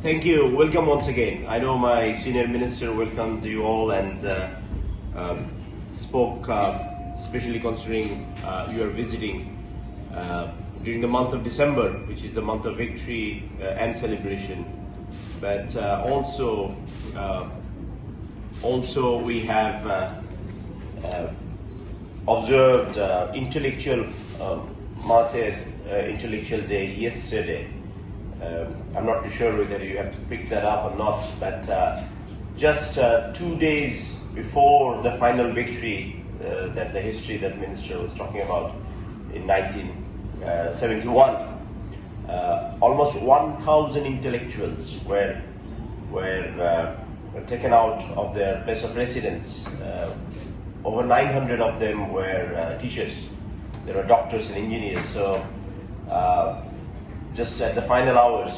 Thank you. Welcome once again. I know my senior minister welcomed you all and spoke, especially considering you are visiting during the month of December, which is the month of victory and celebration. But also we have observed Intellectual Martyr Intellectual Day yesterday. I'm not too sure whether you have to pick that up or not, but just 2 days before the final victory, that the history that Minister was talking about in 1971, almost 1,000 intellectuals were taken out of their place of residence. Over 900 of them were teachers. There were doctors and engineers. So just at the final hours,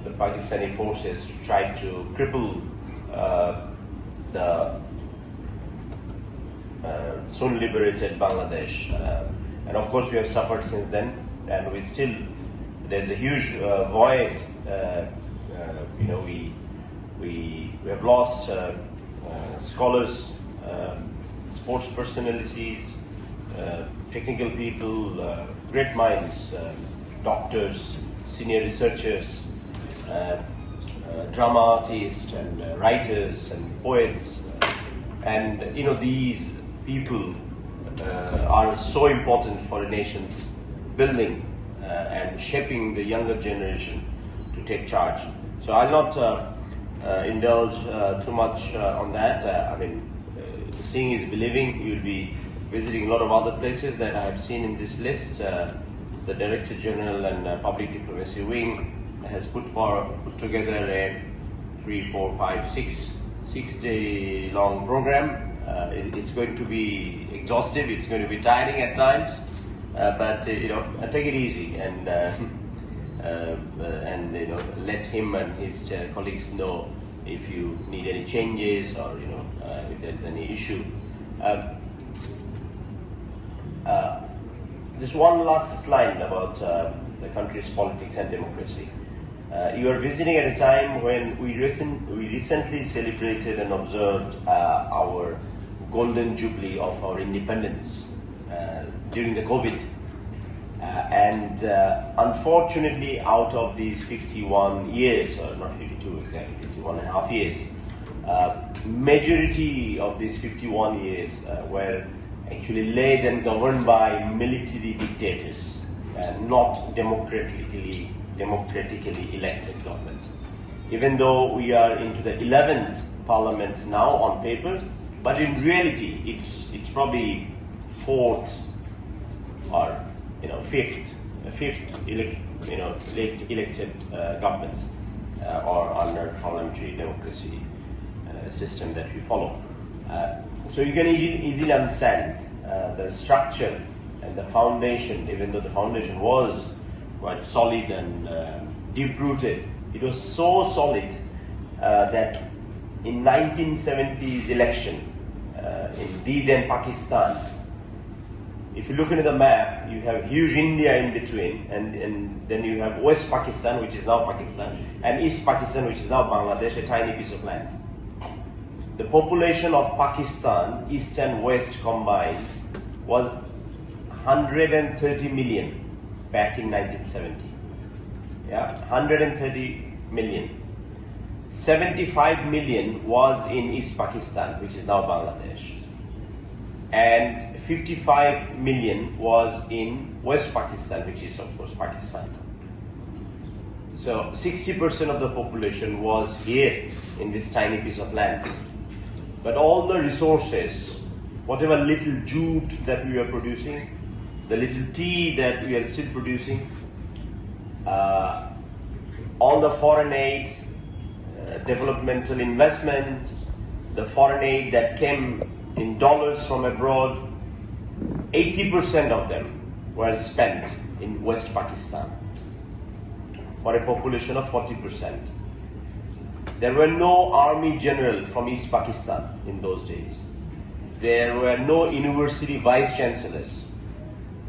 the Pakistani forces tried to cripple the soon liberated Bangladesh. And of course we have suffered since then, and there's a huge void. We have lost scholars, sports personalities, technical people, great minds, doctors, senior researchers, drama artists and writers and poets. And these people are so important for a nation's building and shaping the younger generation to take charge. So I'll not indulge too much on that. Seeing is believing. You'll be visiting a lot of other places that I have seen in this list. The Director General and Public Diplomacy Wing has put together a 3, 4, 5, 6-day long program. It's going to be exhaustive. It's going to be tiring at times, but take it easy and let him and his colleagues know if you need any changes or if there is any issue. Just one last line about the country's politics and democracy. You are visiting at a time when we recently celebrated and observed our golden jubilee of our independence during the COVID. And unfortunately, out of these 51 years, or not 52 exactly, 51 and a half years, majority of these 51 years were actually led and governed by military dictators, not democratically elected government. Even though we are into the 11th parliament now on paper, but in reality it's probably fourth or fifth late elected government or under parliamentary democracy system that we follow. So you can easily understand the structure and the foundation. Even though the foundation was quite solid and deep-rooted, it was so solid that in 1970s election in then Pakistan, if you look into the map, you have huge India in between, and then you have West Pakistan, which is now Pakistan, and East Pakistan, which is now Bangladesh, a tiny piece of land. The population of Pakistan, East and West combined, was 130 million back in 1970. Yeah, 130 million. 75 million was in East Pakistan, which is now Bangladesh. And 55 million was in West Pakistan, which is of course Pakistan. So 60% of the population was here in this tiny piece of land. But all the resources, whatever little jute that we are producing, the little tea that we are still producing, all the foreign aid, developmental investment, the foreign aid that came in dollars from abroad, 80% of them were spent in West Pakistan for a population of 40%. There were no army general from East Pakistan in those days. There were no university vice chancellors.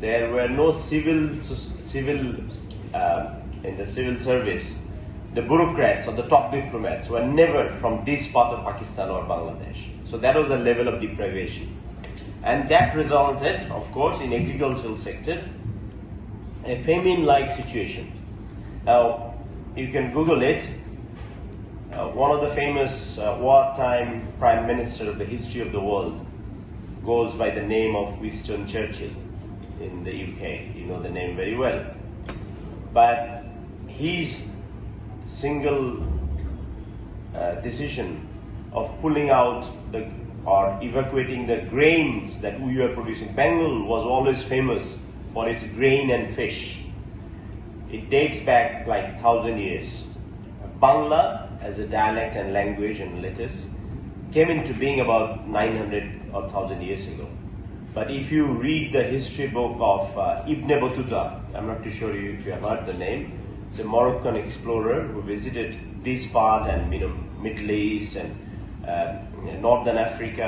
There were no civil in the civil service. the bureaucrats or the top diplomats were never from this part of Pakistan or Bangladesh. So that was a level of deprivation. And that resulted, of course, in agricultural sector, a famine-like situation. Now, you can Google it. One of the famous wartime prime minister of the history of the world goes by the name of Winston Churchill in the UK. You know the name very well. But his single decision of pulling out or evacuating the grains that we were producing. Bengal was always famous for its grain and fish. It dates back like 1,000 years. Bangla, as a dialect and language and letters, came into being about 900 or 1,000 years ago. But if you read the history book of Ibn Battuta, I'm not too sure if you have heard the name, it's a Moroccan explorer who visited this part and Middle East and Northern Africa.